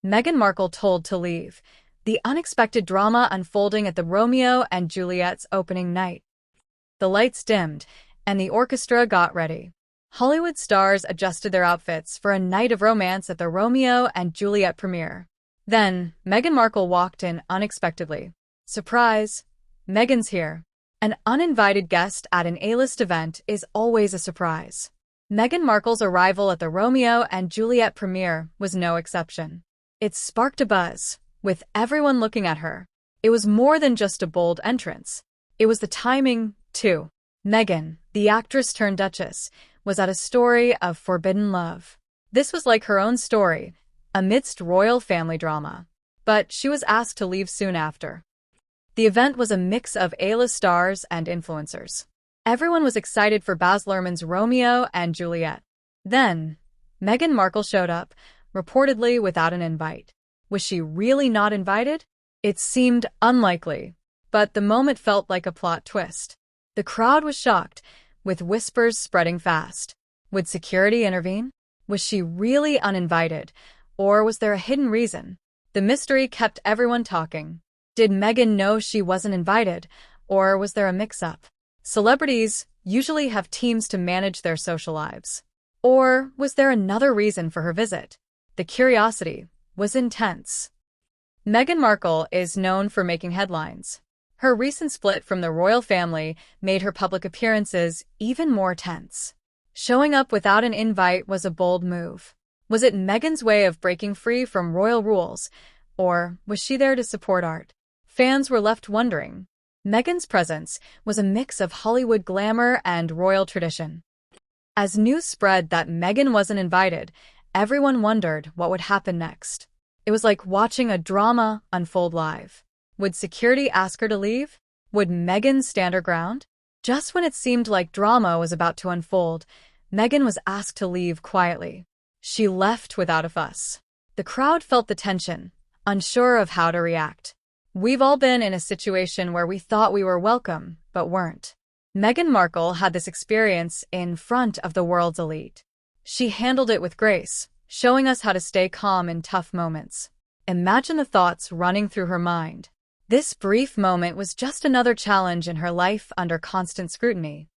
Meghan Markle told to leave. The unexpected drama unfolding at the Romeo and Juliet's opening night. The lights dimmed, and the orchestra got ready. Hollywood stars adjusted their outfits for a night of romance at the Romeo and Juliet premiere. Then, Meghan Markle walked in unexpectedly. Surprise! Meghan's here. An uninvited guest at an A-list event is always a surprise. Meghan Markle's arrival at the Romeo and Juliet premiere was no exception. It sparked a buzz, with everyone looking at her. It was more than just a bold entrance. It was the timing, too. Meghan, the actress-turned-duchess, was at a story of forbidden love. This was like her own story, amidst royal family drama. But she was asked to leave soon after. The event was a mix of A-list stars and influencers. Everyone was excited for Baz Luhrmann's Romeo and Juliet. Then, Meghan Markle showed up, reportedly without an invite. Was she really not invited? It seemed unlikely, but the moment felt like a plot twist. The crowd was shocked, with whispers spreading fast. Would security intervene? Was she really uninvited, or was there a hidden reason? The mystery kept everyone talking. Did Meghan know she wasn't invited, or was there a mix-up? Celebrities usually have teams to manage their social lives. Or was there another reason for her visit? The curiosity was intense. Meghan Markle is known for making headlines. Her recent split from the royal family made her public appearances even more tense. Showing up without an invite was a bold move. Was it Meghan's way of breaking free from royal rules, or was she there to support art? Fans were left wondering. Meghan's presence was a mix of Hollywood glamour and royal tradition. As news spread that Meghan wasn't invited, everyone wondered what would happen next. It was like watching a drama unfold live. Would security ask her to leave? Would Meghan stand her ground? Just when it seemed like drama was about to unfold, Meghan was asked to leave quietly. She left without a fuss. The crowd felt the tension, unsure of how to react. We've all been in a situation where we thought we were welcome, but weren't. Meghan Markle had this experience in front of the world's elite. She handled it with grace, showing us how to stay calm in tough moments. Imagine the thoughts running through her mind. This brief moment was just another challenge in her life under constant scrutiny.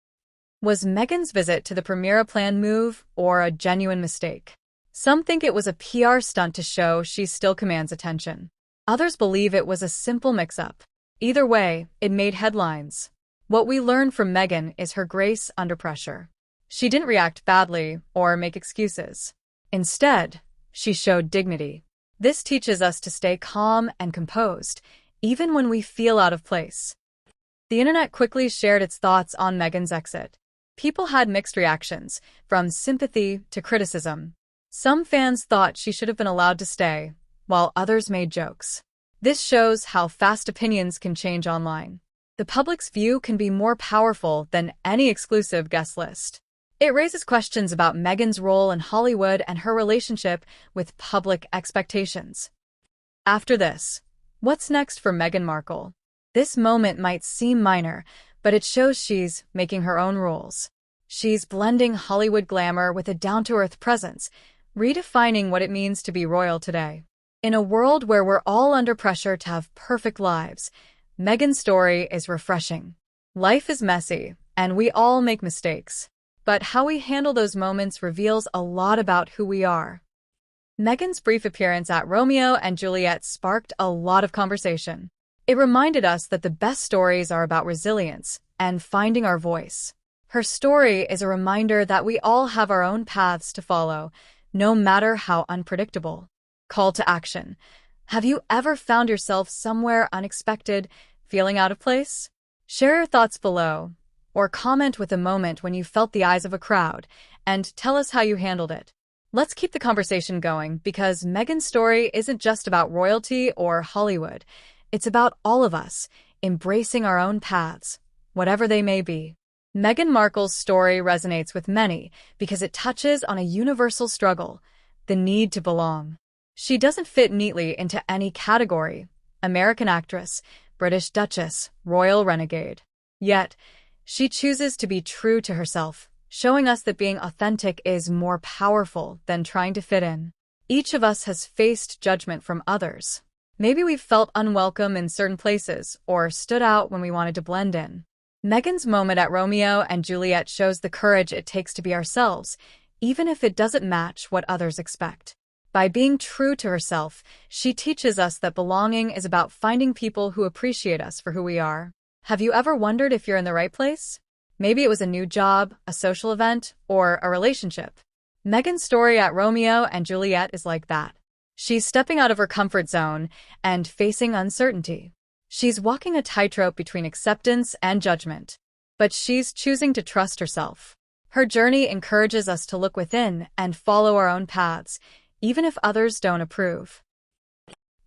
Was Meghan's visit to the premiere a planned move or a genuine mistake? Some think it was a PR stunt to show she still commands attention. Others believe it was a simple mix-up. Either way, it made headlines. What we learned from Meghan is her grace under pressure. She didn't react badly or make excuses. Instead, she showed dignity. This teaches us to stay calm and composed, even when we feel out of place. The internet quickly shared its thoughts on Meghan's exit. People had mixed reactions, from sympathy to criticism. Some fans thought she should have been allowed to stay, while others made jokes. This shows how fast opinions can change online. The public's view can be more powerful than any exclusive guest list. It raises questions about Meghan's role in Hollywood and her relationship with public expectations. After this, what's next for Meghan Markle? This moment might seem minor, but it shows she's making her own rules. She's blending Hollywood glamour with a down-to-earth presence, redefining what it means to be royal today. In a world where we're all under pressure to have perfect lives, Meghan's story is refreshing. Life is messy, and we all make mistakes. But how we handle those moments reveals a lot about who we are. Meghan's brief appearance at Romeo and Juliet sparked a lot of conversation. It reminded us that the best stories are about resilience and finding our voice. Her story is a reminder that we all have our own paths to follow, no matter how unpredictable. Call to action. Have you ever found yourself somewhere unexpected, feeling out of place? Share your thoughts below, or comment with a moment when you felt the eyes of a crowd, and tell us how you handled it. Let's keep the conversation going, because Meghan's story isn't just about royalty or Hollywood. It's about all of us, embracing our own paths, whatever they may be. Meghan Markle's story resonates with many because it touches on a universal struggle, the need to belong. She doesn't fit neatly into any category: American actress, British duchess, royal renegade. Yet, she chooses to be true to herself, showing us that being authentic is more powerful than trying to fit in. Each of us has faced judgment from others. Maybe we've felt unwelcome in certain places or stood out when we wanted to blend in. Meghan's moment at Romeo and Juliet shows the courage it takes to be ourselves, even if it doesn't match what others expect. By being true to herself, she teaches us that belonging is about finding people who appreciate us for who we are. Have you ever wondered if you're in the right place? Maybe it was a new job, a social event, or a relationship. Meghan's story at Romeo and Juliet is like that. She's stepping out of her comfort zone and facing uncertainty. She's walking a tightrope between acceptance and judgment, but she's choosing to trust herself. Her journey encourages us to look within and follow our own paths, even if others don't approve.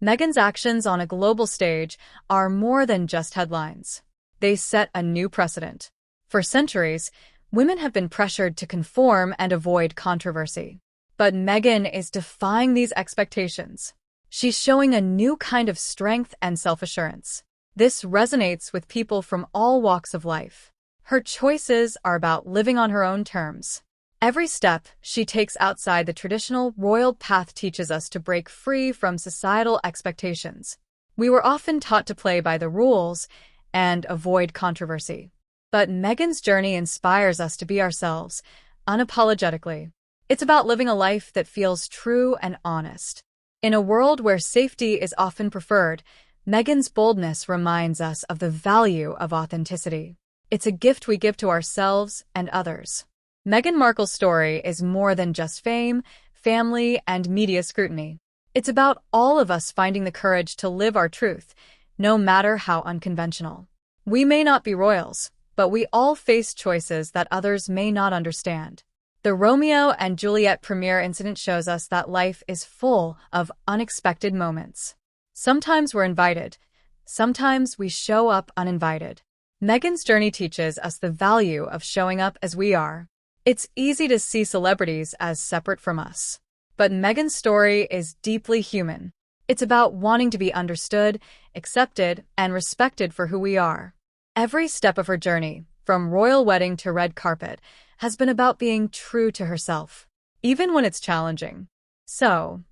Meghan's actions on a global stage are more than just headlines. They set a new precedent. For centuries, women have been pressured to conform and avoid controversy. But Meghan is defying these expectations. She's showing a new kind of strength and self-assurance. This resonates with people from all walks of life. Her choices are about living on her own terms. Every step she takes outside the traditional royal path teaches us to break free from societal expectations. We were often taught to play by the rules and avoid controversy. But Meghan's journey inspires us to be ourselves, unapologetically. It's about living a life that feels true and honest. In a world where safety is often preferred, Meghan's boldness reminds us of the value of authenticity. It's a gift we give to ourselves and others. Meghan Markle's story is more than just fame, family, and media scrutiny. It's about all of us finding the courage to live our truth, no matter how unconventional. We may not be royals, but we all face choices that others may not understand. The Romeo and Juliet premiere incident shows us that life is full of unexpected moments. Sometimes we're invited, sometimes we show up uninvited. Meghan's journey teaches us the value of showing up as we are. It's easy to see celebrities as separate from us. But Meghan's story is deeply human. It's about wanting to be understood, accepted, and respected for who we are. Every step of her journey, from royal wedding to red carpet, has been about being true to herself, even when it's challenging. So,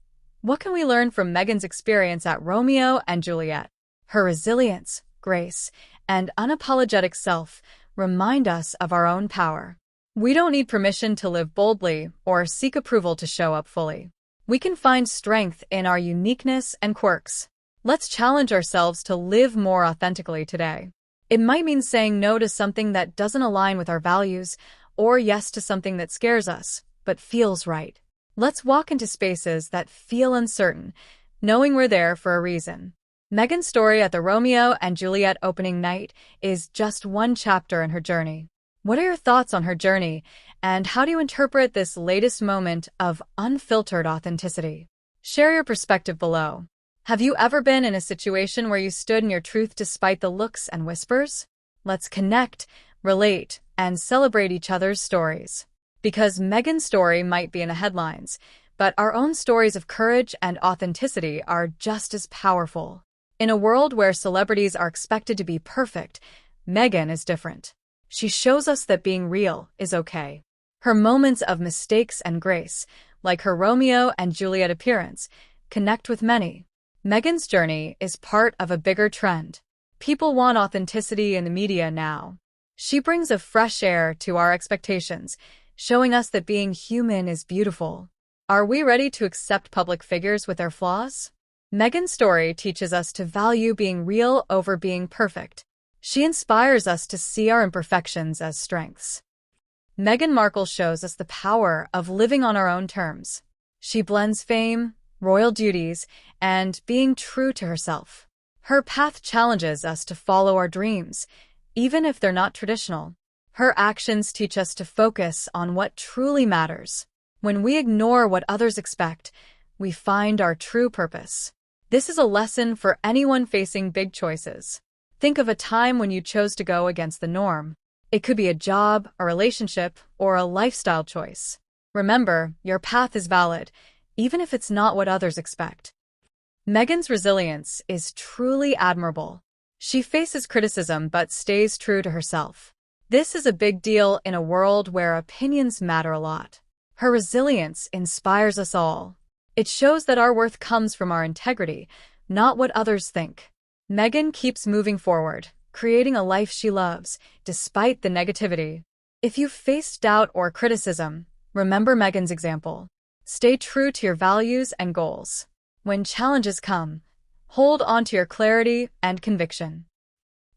what can we learn from Meghan's experience at Romeo and Juliet? Her resilience, grace, and unapologetic self remind us of our own power. We don't need permission to live boldly or seek approval to show up fully. We can find strength in our uniqueness and quirks. Let's challenge ourselves to live more authentically today. It might mean saying no to something that doesn't align with our values, or yes to something that scares us, but feels right. Let's walk into spaces that feel uncertain, knowing we're there for a reason. Meghan's story at the Romeo and Juliet opening night is just one chapter in her journey. What are your thoughts on her journey, and how do you interpret this latest moment of unfiltered authenticity? Share your perspective below. Have you ever been in a situation where you stood in your truth despite the looks and whispers? Let's connect, relate, and celebrate each other's stories. Because Meghan's story might be in the headlines, but our own stories of courage and authenticity are just as powerful. In a world where celebrities are expected to be perfect, Meghan is different. She shows us that being real is okay. Her moments of mistakes and grace, like her Romeo and Juliet appearance, connect with many. Meghan's journey is part of a bigger trend. People want authenticity in the media now. She brings a fresh air to our expectations, showing us that being human is beautiful. Are we ready to accept public figures with their flaws? Meghan's story teaches us to value being real over being perfect. She inspires us to see our imperfections as strengths. Meghan Markle shows us the power of living on our own terms. She blends fame, royal duties, and being true to herself. Her path challenges us to follow our dreams, even if they're not traditional. Her actions teach us to focus on what truly matters. When we ignore what others expect, we find our true purpose. This is a lesson for anyone facing big choices. Think of a time when you chose to go against the norm. It could be a job, a relationship, or a lifestyle choice. Remember, your path is valid, even if it's not what others expect. Meghan's resilience is truly admirable. She faces criticism but stays true to herself. This is a big deal in a world where opinions matter a lot. Her resilience inspires us all. It shows that our worth comes from our integrity, not what others think. Meghan keeps moving forward, creating a life she loves, despite the negativity. If you've faced doubt or criticism, remember Meghan's example. Stay true to your values and goals. When challenges come, hold on to your clarity and conviction.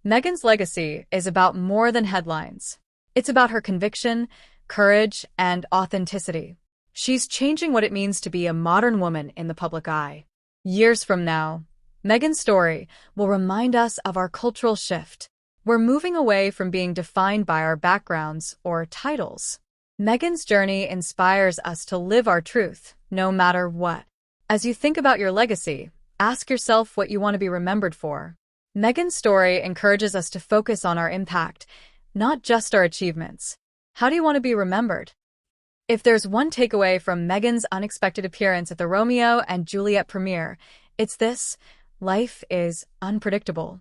Meghan's legacy is about more than headlines. It's about her conviction, courage, and authenticity. She's changing what it means to be a modern woman in the public eye. Years from now, Meghan's story will remind us of our cultural shift. We're moving away from being defined by our backgrounds or titles. Meghan's journey inspires us to live our truth, no matter what. As you think about your legacy, ask yourself what you want to be remembered for. Meghan's story encourages us to focus on our impact, not just our achievements. How do you want to be remembered? If there's one takeaway from Meghan's unexpected appearance at the Romeo and Juliet premiere, it's this: life is unpredictable.